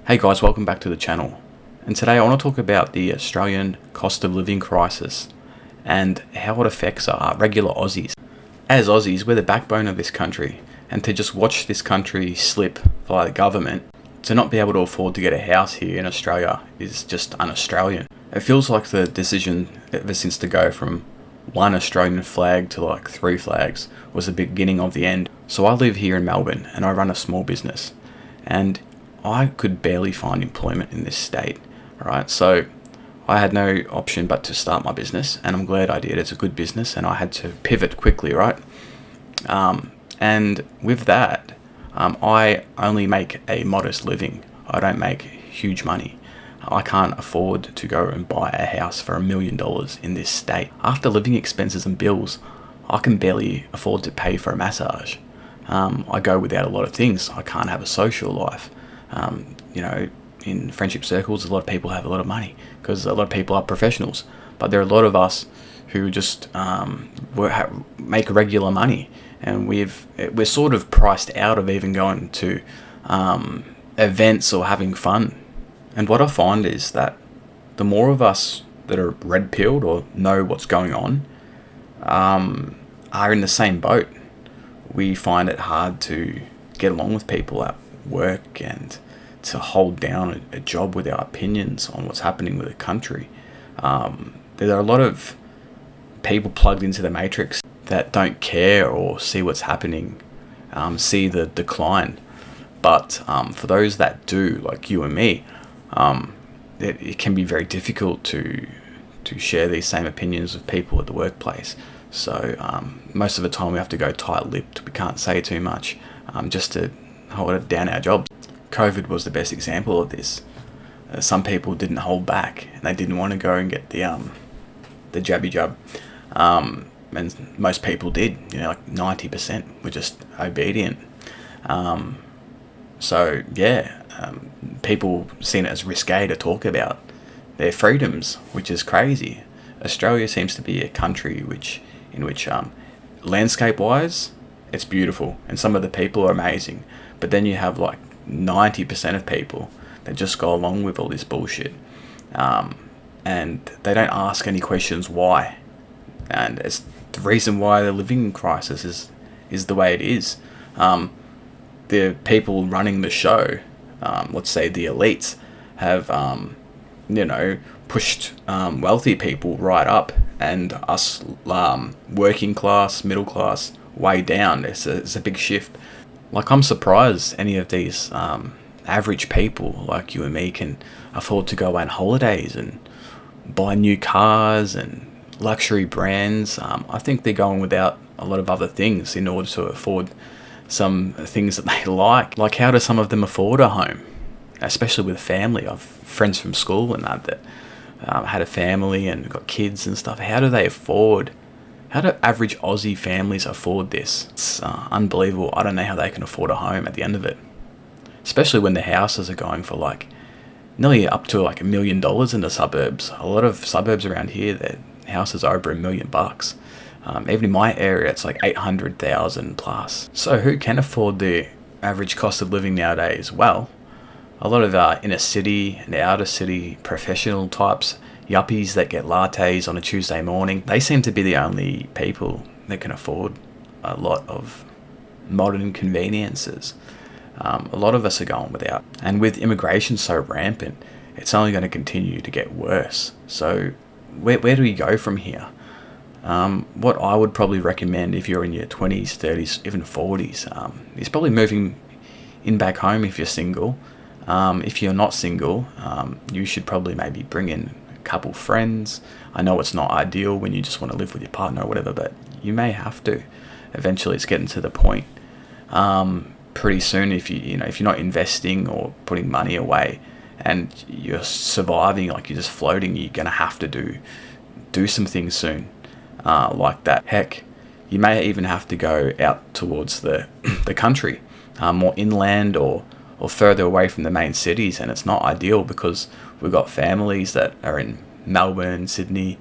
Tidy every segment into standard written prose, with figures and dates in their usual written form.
Hey guys, welcome back to the channel. And today I want to talk about the Australian cost of living crisis and how it affects our regular Aussies. As Aussies, we're the backbone of this country, and to just watch this country slip by the government, to not be able to afford to get a house here in Australia is just un-Australian. It feels like the decision ever since to go from one Australian flag to like 3 flags was the beginning of the end. So I live here in Melbourne and I run a small business, and I could barely find employment in this state, right? So I had no option but to start my business, and I'm glad I did. It's a good business, and I had to pivot quickly, right? And with that, I only make a modest living. I don't make huge money. I can't afford to go and buy a house for $1 million in this state. After living expenses and bills, I can barely afford to pay for a massage. I go without a lot of things. I can't have a social life. In friendship circles, a lot of people have a lot of money because a lot of people are professionals, but there are a lot of us who just make regular money, and we're sort of priced out of even going to events or having fun. And what I find is that the more of us that are red-pilled or know what's going on are in the same boat. We find it hard to get along with people at work and to hold down a job with our opinions on what's happening with the country. There are a lot of people plugged into the matrix that don't care or see what's happening, see the decline. But for those that do, like you and me, it can be very difficult to share these same opinions with people at the workplace. So most of the time we have to go tight-lipped. We can't say too much just to hold down our jobs. COVID was the best example of this. Some people didn't hold back, and they didn't want to go and get the jabby jab, and most people did. Like 90% were just obedient. People seen it as risque to talk about their freedoms, which is crazy. Australia seems to be a country in which landscape-wise, it's beautiful, and some of the people are amazing. But then you have like 90% of people that just go along with all this bullshit, and they don't ask any questions why. And it's the reason why the living crisis is the way it is. The people running the show, let's say the elites, have pushed wealthy people right up, and us working class, middle class, way down. It's a big shift. Like, I'm surprised any of these average people like you and me can afford to go on holidays and buy new cars and luxury brands. I think they're going without a lot of other things in order to afford some things that they like. Like, how do some of them afford a home? Especially with family. I've friends from school and that had a family and got kids and stuff. How do average Aussie families afford this? It's unbelievable. I don't know how they can afford a home at the end of it. Especially when the houses are going for like nearly up to like $1 million in the suburbs. A lot of suburbs around here, their houses are over $1 million. Even in my area, it's like 800,000 plus. So who can afford the average cost of living nowadays? Well, a lot of inner city and outer city professional types, yuppies that get lattes on a Tuesday morning, they seem to be the only people that can afford a lot of modern conveniences. A lot of us are going without. And with immigration so rampant, it's only going to continue to get worse. So where do we go from here? What I would probably recommend if you're in your 20s, 30s, even 40s, is probably moving in back home if you're single. If you're not single, you should probably maybe bring in a couple friends. I know it's not ideal when you just want to live with your partner or whatever, but you may have to. Eventually, it's getting to the point pretty soon. If you're not investing or putting money away, and you're surviving, like you're just floating, you're gonna have to do some things soon, like that. Heck, you may even have to go out towards the country, more inland or further away from the main cities, and it's not ideal because we've got families that are in Melbourne, Sydney.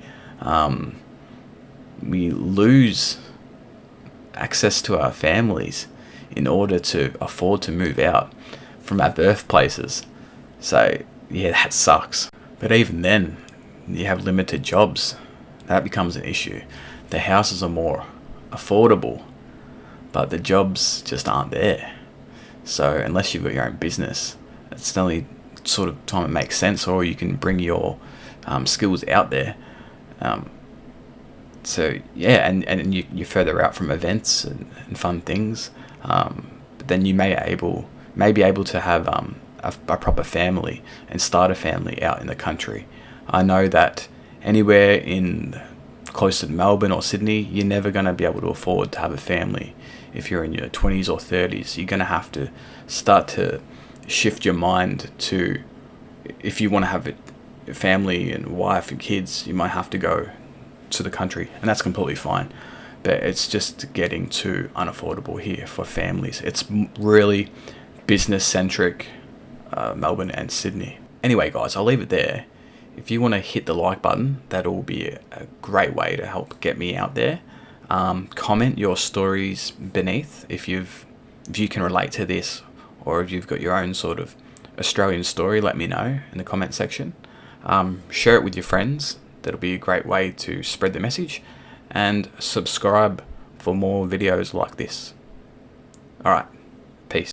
We lose access to our families in order to afford to move out from our birthplaces. So yeah, that sucks. But even then, you have limited jobs. That becomes an issue. The houses are more affordable, but the jobs just aren't there. So unless you've got your own business, it's the only sort of time it makes sense, or you can bring your skills out there. So yeah, and you're further out from events and fun things. But then you may be able to have a proper family and start a family out in the country. I know that anywhere in close to Melbourne or Sydney, you're never going to be able to afford to have a family. If you're in your 20s or 30s, you're going to have to start to shift your mind to, if you want to have a family and wife and kids, you might have to go to the country, and that's completely fine. But it's just getting too unaffordable here for families. It's really business centric, Melbourne and Sydney. Anyway, guys, I'll leave it there. If you want to hit the like button, that'll be a great way to help get me out there. Comment your stories beneath if you can relate to this, or if you've got your own sort of Australian story. Let me know in the comment section. Share it with your friends. That'll be a great way to spread the message, and subscribe for more videos like this. All right.